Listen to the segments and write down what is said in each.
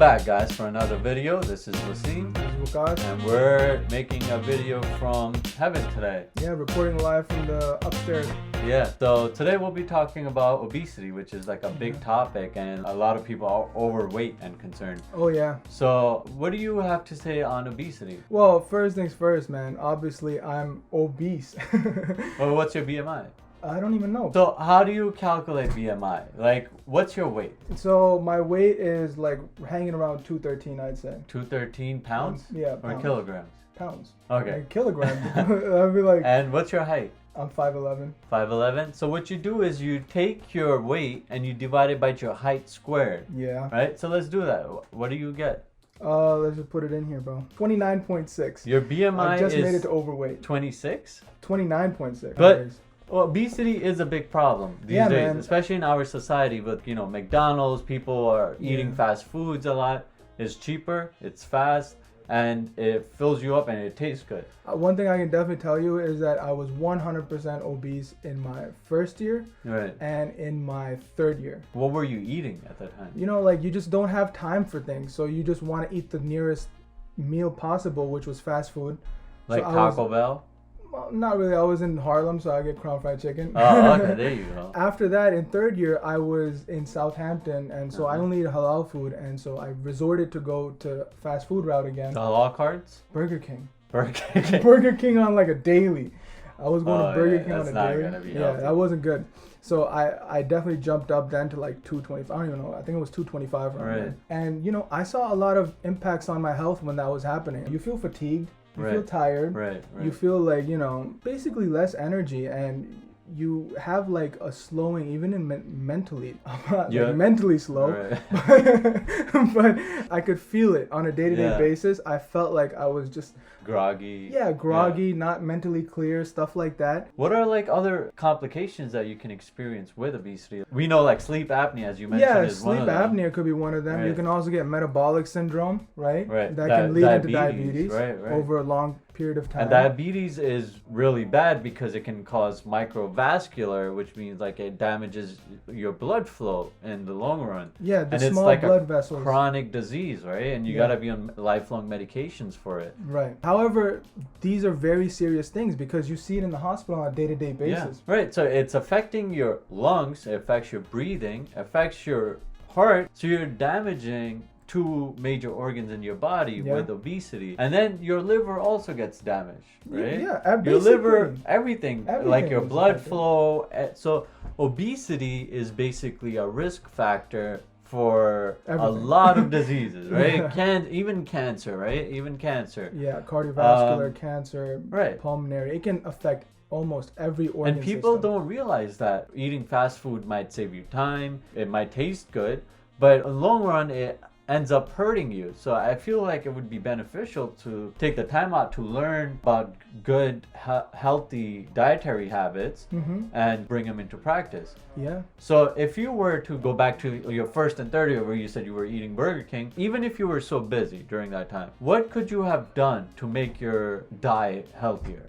back, guys, for another video. This is Wasim, and we're making a video from heaven today. Yeah, reporting live from the upstairs. Yeah, so today we'll be talking about obesity, which is like a big topic, and a lot of people are overweight and concerned. Oh yeah. So what do you have to say on obesity? Well, first things first, man. Obviously, I'm obese. Well, what's your BMI? I don't even know. So how do you calculate BMI? Like, what's your weight? So my weight is like hanging around 213, I'd say. 213 pounds? Yeah, Or pounds. kilograms? Pounds. Okay. Like kilograms. I'd be like, And what's your height? I'm 5'11". 5'11". So what you do is you take your weight and you divide it by your height squared. Yeah. Right? So let's do that. What do you get? Let's just put it in here, bro. 29.6. Your BMI I just is made it to overweight. 26? 29.6. But well, obesity is a big problem these days, man. especially in our society with, McDonald's, people are eating fast foods a lot. It's cheaper, it's fast, and it fills you up and it tastes good. One thing I can definitely tell you is that I was 100% obese in my first year Right. and in my third year. What were you eating at that time? Like you just don't have time for things, so you just want to eat the nearest meal possible, which was fast food. Like So Taco Bell? Well, not really. I was in Harlem, so I get crown fried chicken. Oh, okay, there you go. After that, in third year, I was in Southampton, and so I only eat halal food, and so I resorted to go to fast food route again. The halal cards? Burger King. Burger King. Burger King on like a daily. I was going to Burger King on a not daily. gonna be Yeah, healthy. that wasn't good. So I definitely jumped up then to like 225. I don't even know. I think it was 225. Right. And I saw a lot of impacts on my health when that was happening. You feel fatigued. You feel tired. Right. You feel like, basically less energy, and you have like a slowing even in mentally. I'm not like mentally slow, but I could feel it on a day-to-day basis. I felt like I was just groggy. Yeah, groggy, not mentally clear, stuff like that. What are like other complications that you can experience with obesity? We know like sleep apnea, as you mentioned, is one of them. Yeah, sleep apnea could be one of them. You can also get metabolic syndrome, right? Right. That can lead into diabetes right. over a long period of time. And diabetes is really bad because it can cause microvascular, which means like it damages your blood flow in the long run. Yeah, the and small it's like blood a vessels. Chronic disease, right? And you gotta be on lifelong medications for it. Right. However, these are very serious things because you see it in the hospital on a day-to-day basis. Yeah. Right. So it's affecting your lungs, it affects your breathing, affects your heart. So you're damaging two major organs in your body with obesity, and then your liver also gets damaged, right? Yeah, your liver, everything like your blood affected. flow. So obesity is basically a risk factor for a lot of diseases, right? Even cancer, right? Even cancer. Yeah, cardiovascular, cancer, right. Pulmonary. It can affect almost every organ And people system. don't realize that eating fast food might save you time. It might taste good, but in the long run, it ends up hurting you. So I feel like it would be beneficial to take the time out to learn about good, healthy dietary habits and bring them into practice. Yeah. So if you were to go back to your first and third year where you said you were eating Burger King, even if you were so busy during that time, what could you have done to make your diet healthier?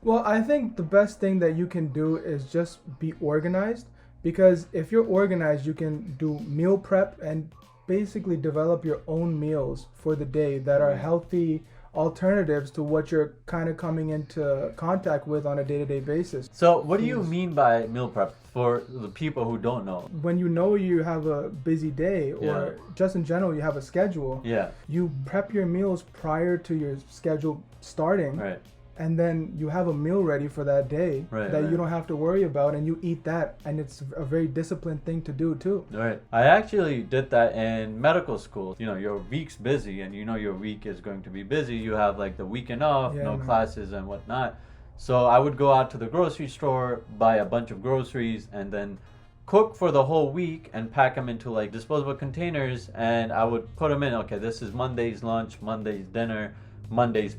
Well, I think the best thing that you can do is just be organized, because if you're organized, you can do meal prep and basically develop your own meals for the day that are healthy alternatives to what you're kind of coming into contact with on a day-to-day basis. So what do you mean by meal prep for the people who don't know? When you have a busy day, or just in general you have a schedule, you prep your meals prior to your schedule starting. Right. And then you have a meal ready for that day you don't have to worry about, and you eat that, and it's a very disciplined thing to do too. Right. I actually did that in medical school. Your week's busy, and your week is going to be busy. You have like the weekend off, classes and whatnot. So I would go out to the grocery store, buy a bunch of groceries, and then cook for the whole week and pack them into like disposable containers, and I would put them in. Okay, this is Monday's lunch, Monday's dinner, Monday's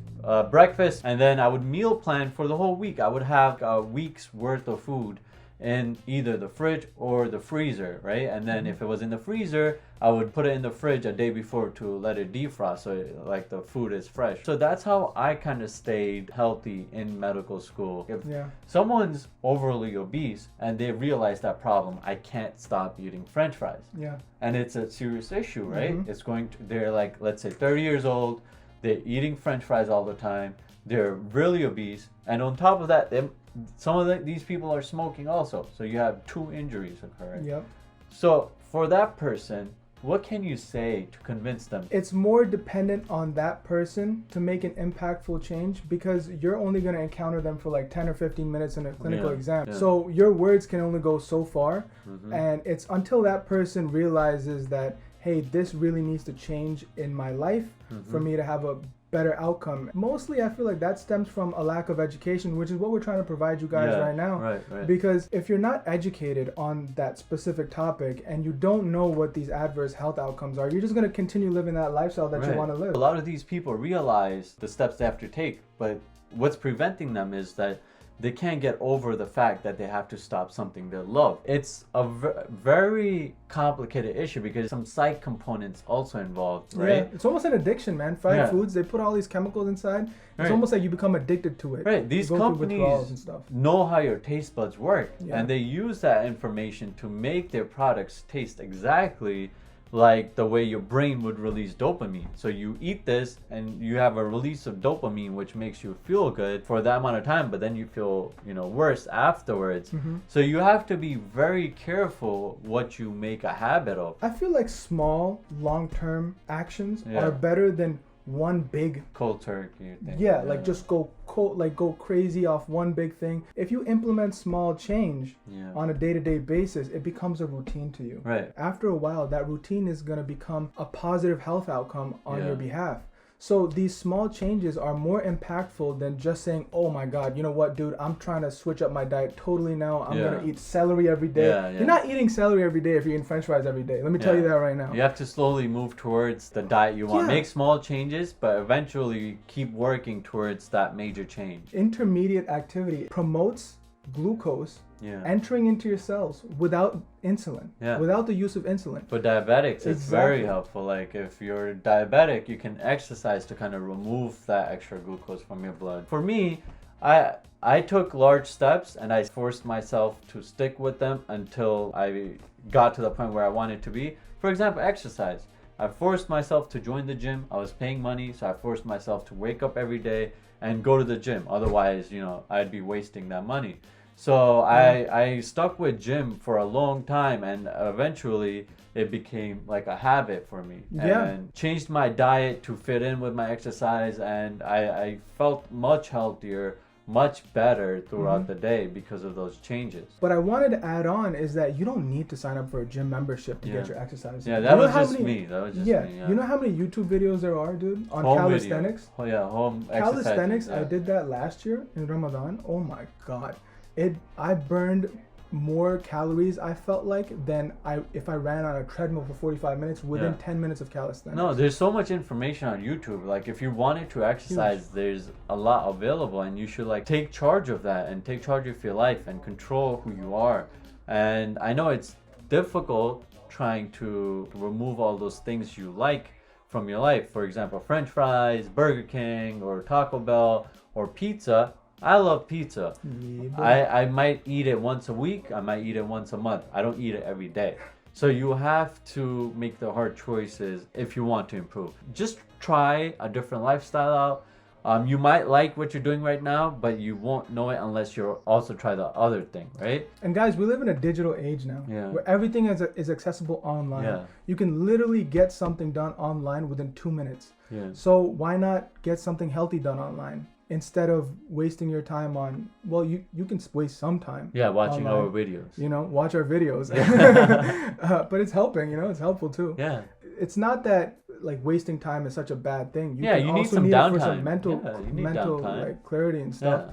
breakfast, and then I would meal plan for the whole week. I would have a week's worth of food in either the fridge or the freezer, right? And then if it was in the freezer, I would put it in the fridge a day before to let it defrost, so like the food is fresh. So that's how I kind of stayed healthy in medical school. If someone's overly obese and they realize that problem, I can't stop eating French fries. And it's a serious issue, right? It's going to, they're like, let's say 30 years old, they're eating French fries all the time, they're really obese, and on top of that, these people are smoking also. So you have 2 injuries occurring. So for that person, what can you say to convince them? It's more dependent on that person to make an impactful change, because you're only going to encounter them for like 10 or 15 minutes in a clinical exam. So your words can only go so far. And it's until that person realizes that, hey, this really needs to change in my life for me to have a better outcome. Mostly I feel like that stems from a lack of education, which is what we're trying to provide you guys right now. Right. Because if you're not educated on that specific topic and you don't know what these adverse health outcomes are, you're just going to continue living that lifestyle that you want to live. A lot of these people realize the steps they have to take, but what's preventing them is that they can't get over the fact that they have to stop something they love. It's a very complicated issue because some psych components also involved, right? Yeah, it's almost an addiction, man. Fried foods, they put all these chemicals inside. It's almost like you become addicted to it. Right, these companies know how your taste buds work, and they use that information to make their products taste exactly like the way your brain would release dopamine. So you eat this and you have a release of dopamine which makes you feel good for that amount of time, but then you feel, worse afterwards. So you have to be very careful what you make a habit of. I feel like small long-term actions are better than one big cold turkey thing. Like just go crazy off one big thing. If you implement small change on a day-to-day basis, it becomes a routine to you. Right. After a while, that routine is going to become a positive health outcome on your behalf. So these small changes are more impactful than just saying, oh my God, you know what, dude, I'm trying to switch up my diet totally now. I'm going to eat celery every day. You're not eating celery every day if you're eating French fries every day. Let me tell you that right now. You have to slowly move towards the diet you want. Make small changes, but eventually keep working towards that major change. Intermediate activity promotes glucose entering into your cells without insulin, without the use of insulin. For diabetics, it's very helpful. Like if you're diabetic, you can exercise to kind of remove that extra glucose from your blood. For me, I took large steps and I forced myself to stick with them until I got to the point where I wanted to be. For example, exercise. I forced myself to join the gym. I was paying money, so I forced myself to wake up every day and go to the gym. Otherwise, I'd be wasting that money. So I stuck with gym for a long time, and eventually it became like a habit for me. And changed my diet to fit in with my exercise, and I felt much healthier, much better throughout the day because of those changes. What I wanted to add on is that you don't need to sign up for a gym membership to get your exercise. That was just me. You know how many YouTube videos there are, dude, on home calisthenics? Home calisthenics. I did that last year in Ramadan. Oh my God. I burned more calories, I felt like, than if I ran on a treadmill for 45 minutes within 10 minutes of calisthenics. No, there's so much information on YouTube. Like if you wanted to exercise, there's a lot available, and you should take charge of that and take charge of your life and control who you are. And I know it's difficult trying to remove all those things you like from your life. For example, French fries, Burger King, or Taco Bell, or pizza. I love pizza. I might eat it once a week. I might eat it once a month. I don't eat it every day. So you have to make the hard choices if you want to improve. Just try a different lifestyle out. You might like what you're doing right now, but you won't know it unless you also try the other thing, right? And guys, we live in a digital age now where everything is accessible online. You can literally get something done online within 2 minutes. So why not get something healthy done online? Instead of wasting your time on, you can waste some time. Watching online, our videos. Watch our videos. But it's helping, it's helpful too. It's not that wasting time is such a bad thing. You need some downtime. For some mental clarity and stuff.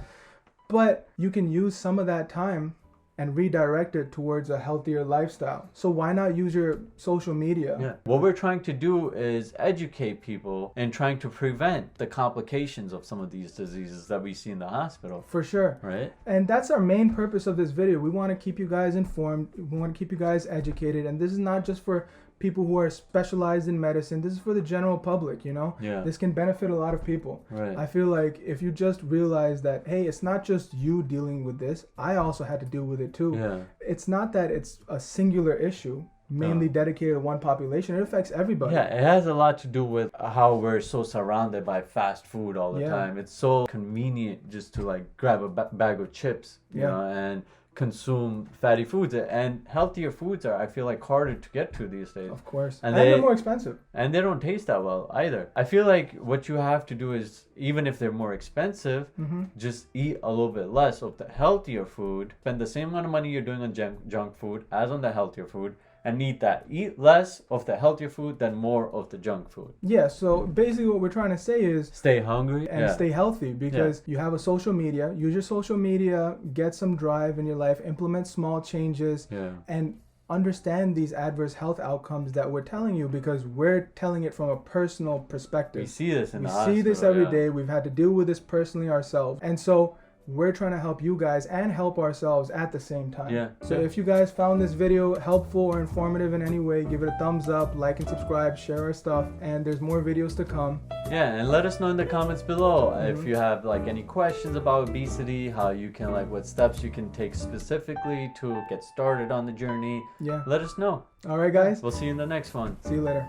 But you can use some of that time and redirect it towards a healthier lifestyle. So why not use your social media? Yeah. What we're trying to do is educate people and trying to prevent the complications of some of these diseases that we see in the hospital. For sure. Right? And that's our main purpose of this video. We want to keep you guys informed. We want to keep you guys educated. And this is not just for people who are specialized in medicine. This is for the general public, you know? Yeah. This can benefit a lot of people. Right. I feel like if you just realize that, hey, it's not just you dealing with this. I also had to deal with it too. Yeah. It's not that it's a singular issue, mainly dedicated to one population. It affects everybody. Yeah, it has a lot to do with how we're so surrounded by fast food all the time. It's so convenient just to like grab a bag of chips, you know, and consume fatty foods. And healthier foods are, I feel like, harder to get to these days. Of course. And they're more expensive. And they don't taste that well either. I feel like what you have to do is, even if they're more expensive, just eat a little bit less of the healthier food. Spend the same amount of money you're doing on junk food as on the healthier food. And eat that. Eat less of the healthier food than more of the junk food. Yeah, so basically what we're trying to say is stay hungry and stay healthy, because you have a social media. Use your social media, get some drive in your life, implement small changes, and understand these adverse health outcomes that we're telling you, because we're telling it from a personal perspective. We see this in the hospital. We see this every day. We've had to deal with this personally ourselves. And so we're trying to help you guys and help ourselves at the same time. Yeah. So if you guys found this video helpful or informative in any way, give it a thumbs up, like and subscribe, share our stuff, and there's more videos to come. Yeah, and let us know in the comments below if you have like any questions about obesity, how you can like what steps you can take specifically to get started on the journey. Yeah. Let us know. All right, guys. We'll see you in the next one. See you later.